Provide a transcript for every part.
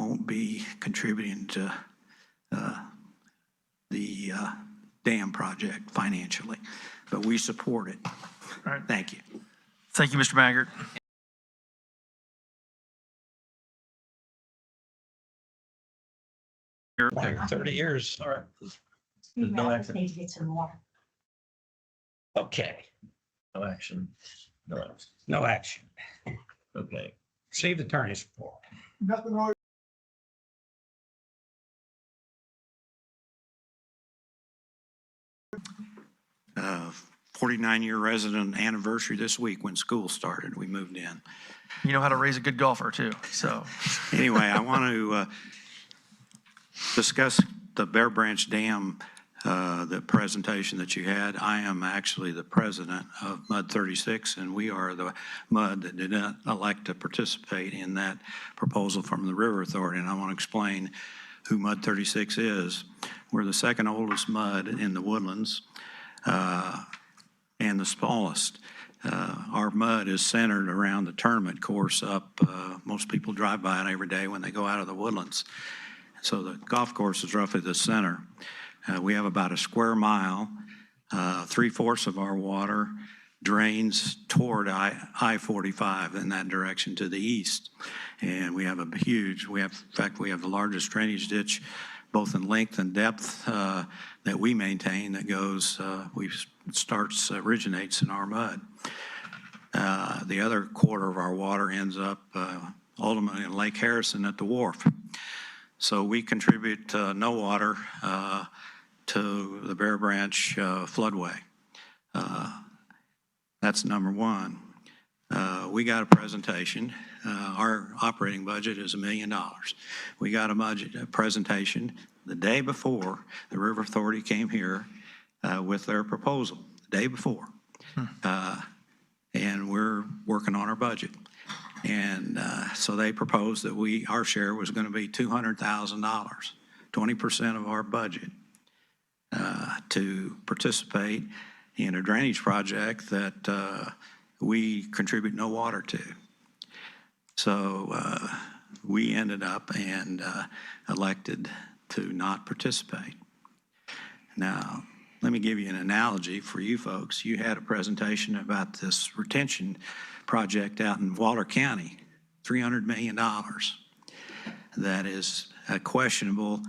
won't be contributing to the dam project financially, but we support it. All right. Thank you. Thank you, Mr. Maggert. 30 years. All right. No action. Need to get some water. Okay. No action. No action. No action. Okay. Receive the attorney's report. Nothing wrong. 49-year resident anniversary this week when school started. We moved in. You know how to raise a good golfer too, so. Anyway, I want to discuss the Bear Branch Dam, the presentation that you had. I am actually the president of MUD 36, and we are the MUD that did not elect to participate in that proposal from the River Authority. And I want to explain who MUD 36 is. We're the second oldest MUD in the Woodlands and the smallest. Our MUD is centered around the tournament course up. Most people drive by it every day when they go out of the Woodlands. So the golf course is roughly the center. We have about a square mile. 3/4 of our water drains toward I-45 in that direction to the east. And we have a huge, in fact, we have the largest drainage ditch, both in length and depth, that we maintain that goes, originates in our MUD. The other quarter of our water ends up ultimately in Lake Harrison at the wharf. So we contribute no water to the Bear Branch floodway. That's number one. We got a presentation. Our operating budget is $1 million. We got a presentation the day before the River Authority came here with their proposal, the day before. And we're working on our budget. And so they proposed that our share was going to be $200,000, 20% of our budget, to participate in a drainage project that we contribute no water to. So we ended up and elected to not participate. Now, let me give you an analogy for you folks. You had a presentation about this retention project out in Waller County, $300 million. That is questionable,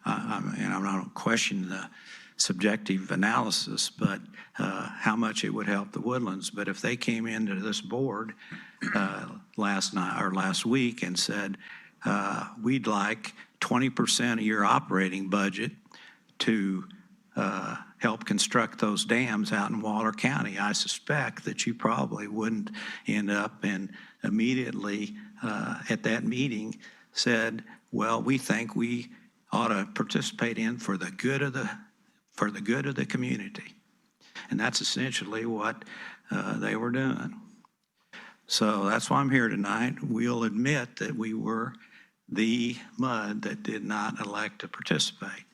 and I don't question the subjective analysis, but how much it would help the Woodlands. But if they came into this board last week and said, we'd like 20% of your operating budget to help construct those dams out in Waller County, I suspect that you probably wouldn't end up and immediately at that meeting said, well, we think we ought to participate in for the good of the community. And that's essentially what they were doing. So that's why I'm here tonight. We'll admit that we were the MUD that did not elect to participate.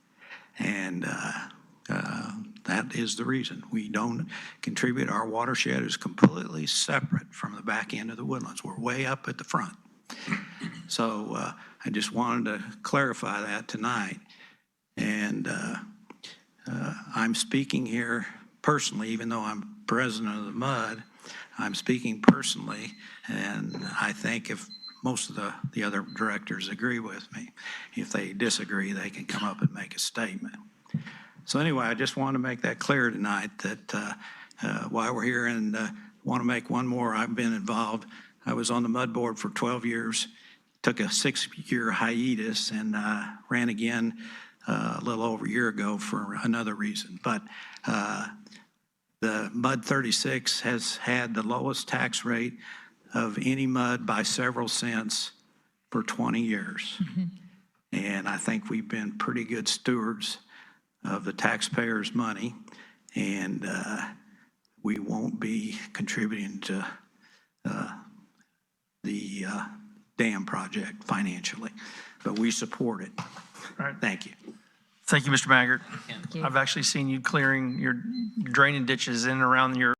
And that is the reason. We don't contribute. Our watershed is completely separate from the back end of the Woodlands. We're way up at the front. So I just wanted to clarify that tonight. And I'm speaking here personally, even though I'm president of the MUD, I'm speaking personally, and I think if most of the other directors agree with me, if they disagree, they can come up and make a statement. So anyway, I just want to make that clear tonight that why we're here, and want to make one more. I've been involved. I was on the MUD board for 12 years, took a 6-year hiatus, and ran again a little over a year ago for another reason. But the MUD 36 has had the lowest tax rate of any MUD by several cents for 20 years. And I think we've been pretty good stewards of the taxpayers' money, and we won't be contributing to the dam project financially, but we support it. All right. Thank you. Thank you, Mr. Maggert. you. I've actually seen you clearing your draining ditches in and around your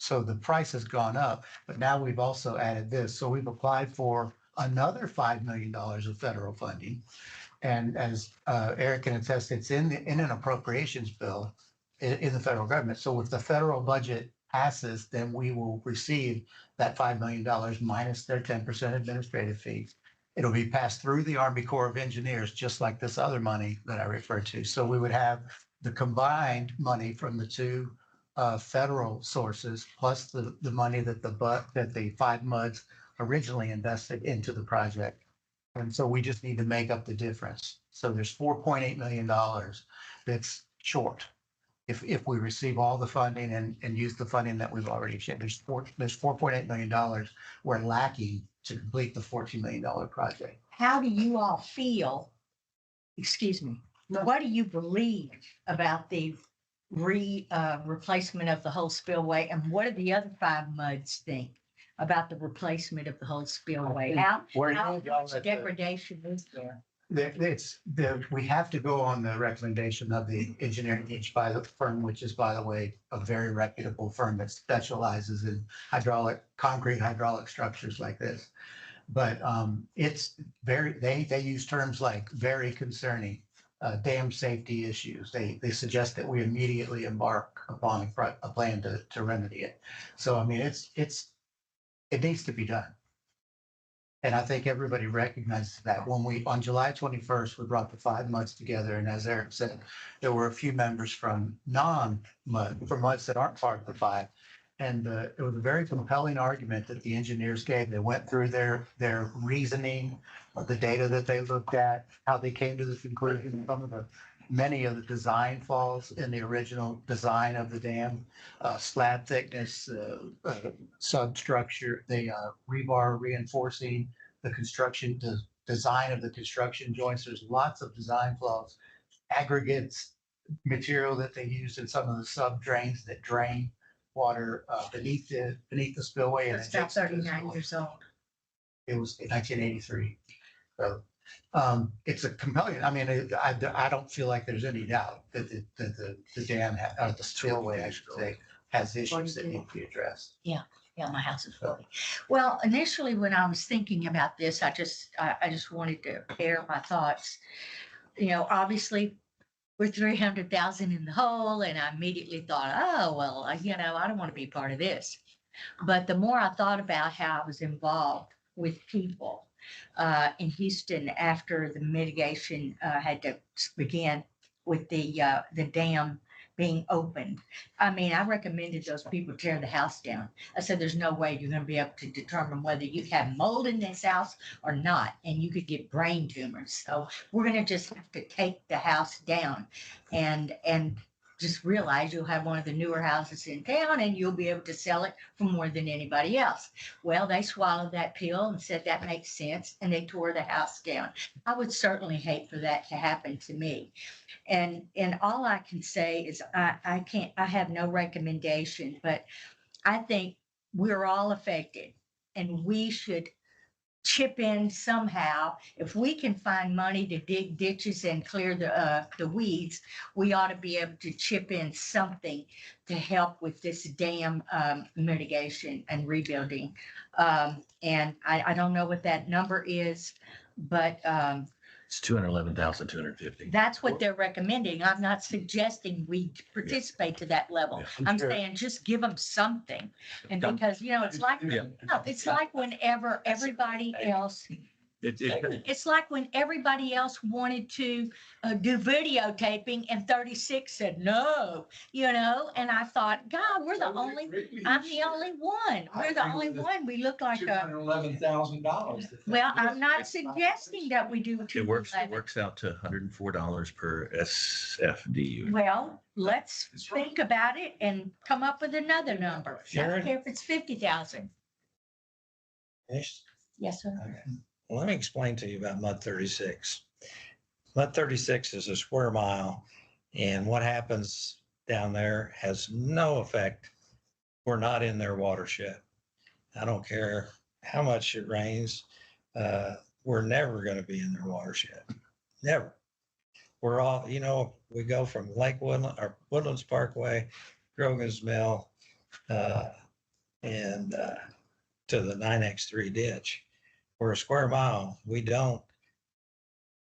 So the price has gone up, but now we've also added this. So we've applied for another $5 million of federal funding. And as Eric can attest, it's in an appropriations bill in the federal government. So if the federal budget passes, then we will receive that $5 million minus their 10% administrative fees. It'll be passed through the Army Corps of Engineers, just like this other money that I referred to. So we would have the combined money from the two federal sources, plus the money that the five MUDs originally invested into the project. And so we just need to make up the difference. So there's $4.8 million that's short. If we receive all the funding and use the funding that we've already shared, there's $4.8 million we're lacking to complete the $14 million project. How do you all feel? Excuse me. What do you believe about the replacement of the whole spillway? And what do the other five MUDs think about the replacement of the whole spillway? How much degradation is there? We have to go on the recommendation of the engineering each by the firm, which is, by the way, a very reputable firm that specializes in concrete hydraulic structures like this. But it's they use terms like very concerning, dam safety issues. They suggest that we immediately embark upon a plan to remedy it. So, I mean, it needs to be done. And I think everybody recognizes that when on July 21st, we brought the five MUDs together. And as Eric said, there were a few members from MUDs that aren't part of the five. And it was a very compelling argument that the engineers gave. They went through their reasoning, the data that they looked at, how they came to the conclusion, many of the design flaws in the original design of the dam, slab thickness, substructure, the rebar reinforcing, the construction, the design of the construction joints. There's lots of design flaws, aggregates, material that they used in some of the sub drains that drain water beneath the spillway. It's about 39 years old. It was in 1983. So it's a compelling, I mean, I don't feel like there's any doubt that the dam, or the spillway, I should say, has issues that need to be addressed. Yeah, my house is 40. Well, initially, when I was thinking about this, I just wanted to air my thoughts. You know, obviously, we're 300,000 in the hole, and I immediately thought, oh, well, I don't want to be part of this. But the more I thought about how I was involved with people in Houston after the mitigation had to begin with the dam being opened. I mean, I recommended those people tear the house down. I said, there's no way you're going to be able to determine whether you have mold in this house or not, and you could get brain tumors. So we're going to just have to take the house down and just realize you'll have one of the newer houses in town and you'll be able to sell it for more than anybody else. Well, they swallowed that pill and said that makes sense, and they tore the house down. I would certainly hate for that to happen to me. And all I can say is I have no recommendation, but I think we're all affected and we should chip in somehow. If we can find money to dig ditches and clear the weeds, we ought to be able to chip in something to help with this dam mitigation and rebuilding. And I don't know what that number is, but It's 211,250. that's what they're recommending. I'm not suggesting we participate to that level. Yeah. I'm saying just give them something. And because, it's like, Yeah. no, it's like whenever everybody else, it's like when everybody else wanted to do videotaping and 36 said no, and I thought, God, I'm the only one. We're the only one. We look like $211,000. well, I'm not suggesting that we do. It works 211. out to $104 per SFDU. Well, let's think about it and come up with another number. I don't Sharon? care if it's 50,000. Yes. Yes, sir. Okay. Well, let me explain to you about MUD 36. MUD 36 is a square mile, and what happens down there has no effect. We're not in their watershed. I don't care how much it rains. We're never going to be in their watershed. Never. We're all, we go from Lake Woodland or Woodlands Parkway, Grogan's Mill, and to the 9X3 ditch. We're a square mile. We don't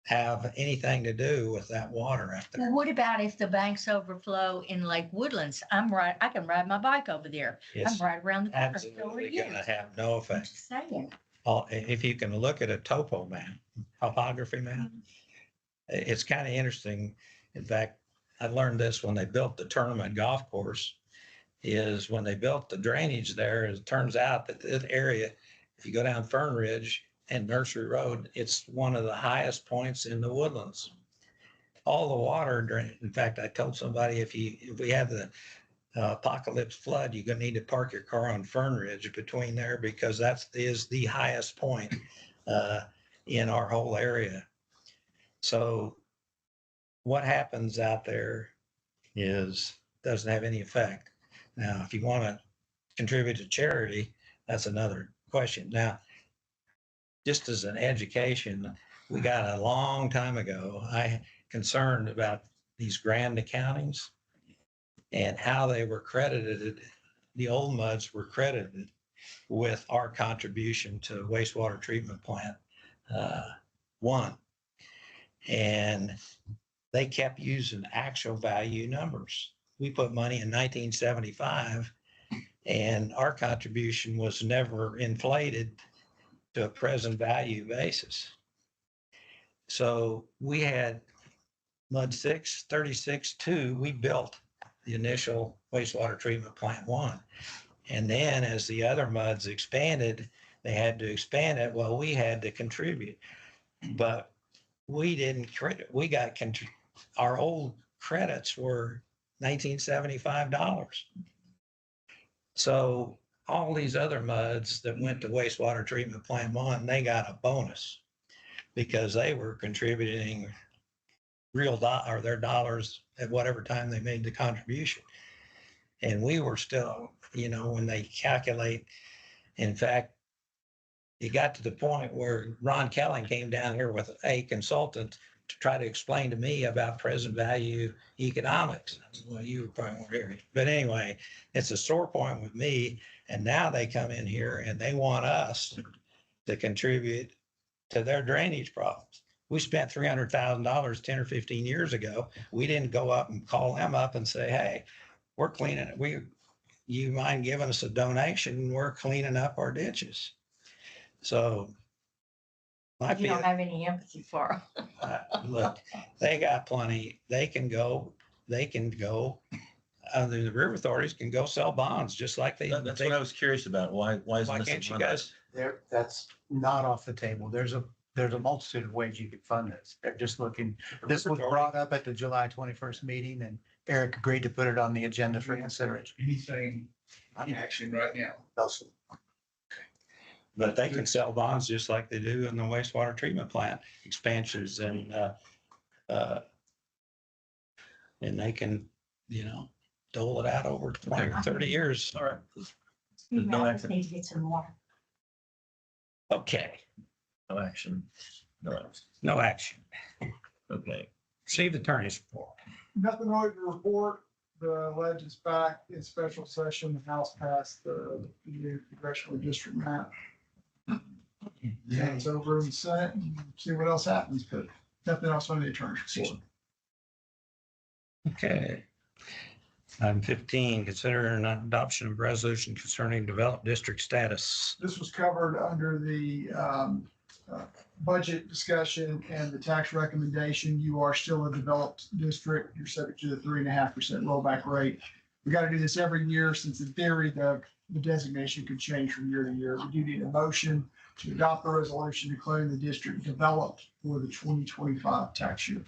have anything to do with that water out Well, there. what about if the banks overflow in Lake Woodlands? I can ride my bike over there. I'm It's right around the corner. So are absolutely you. going to have no I'm effect. just saying. If you can look at a topo map, topography map, it's kind of interesting. In fact, I learned this when they built the tournament golf course, is when they built the drainage there, it turns out that this area, if you go down Fern Ridge and Nursery Road, it's one of the highest points in the Woodlands. All the water drain. In fact, I told somebody if we have the apocalypse flood, you're gonna need to park your car on Fern Ridge between there, because that is the highest point in our whole area. So what happens out there doesn't have any effect. Now, if you want to contribute to charity, that's another question. Now, just as an education, we got a long time ago, I concerned about these grand accountings and how they were credited. The old MUDs were credited with our contribution to wastewater treatment plant 1. And they kept using actual value numbers. We put money in 1975 and our contribution was never inflated to a present value basis. So we had MUD 36-2, we built the initial wastewater treatment plant 1. And then as the other MUDs expanded, they had to expand it. Well, we had to contribute, but we didn't credit. Our old credits were $1975. So all these other MUDs that went to wastewater treatment plant 1, they got a bonus because they were contributing their dollars at whatever time they made the contribution. And we were still, when they calculate, in fact, it got to the point where Ron Kelling came down here with a consultant to try to explain to me about present value economics. Well, you probably weren't here. But anyway, it's a sore point with me. And now they come in here and they want us to contribute to their drainage problems. We spent $300,000 10 or 15 years ago. We didn't go up and call them up and say, hey, we're cleaning it. You mind giving us a donation? We're cleaning up our ditches. So You don't have any empathy for them. look, they got plenty. They can go, the river authorities can go sell bonds just like That's what I was curious about. Why isn't why this? can't you money? guys? That's not off the table. There's a multitude of ways you could fund this. They're just looking, this was brought up at the July 21st meeting and Eric agreed to put it on the agenda for consideration. Anything in action right now. But they can sell bonds just like they do in the wastewater treatment plant expansions and they can, dole it out over 20 or 30 years. All right. You No guys action. need to get some more. Okay, No action. No action. no action. Okay. Receive the attorney's report. Nothing really to report. The ledge is back in special session. The House passed the new congressional district map. And it's over in the Senate and see what else happens, but nothing else on the attorney's report. Okay. Item 15, consider an adoption of resolution concerning developed district status. This was covered under the budget discussion and the tax recommendation. You are still a developed district. You're subject to the 3.5% rollback rate. We got to do this every year since in theory, the designation could change from year to year. We do need a motion to adopt the resolution declaring the district developed for the 2025 tax year.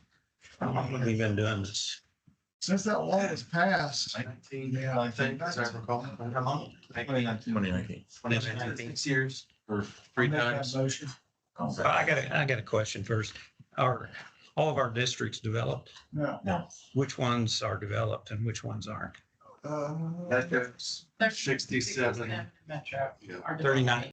How long have we been doing this? Since that law was passed, 19, I think, as I recall. How long? 2019. 6 years or I'll 3 make that times. motion. Well, I got a question first. Are all of our districts developed? No. Which ones are developed and which ones aren't? That goes 67. 39.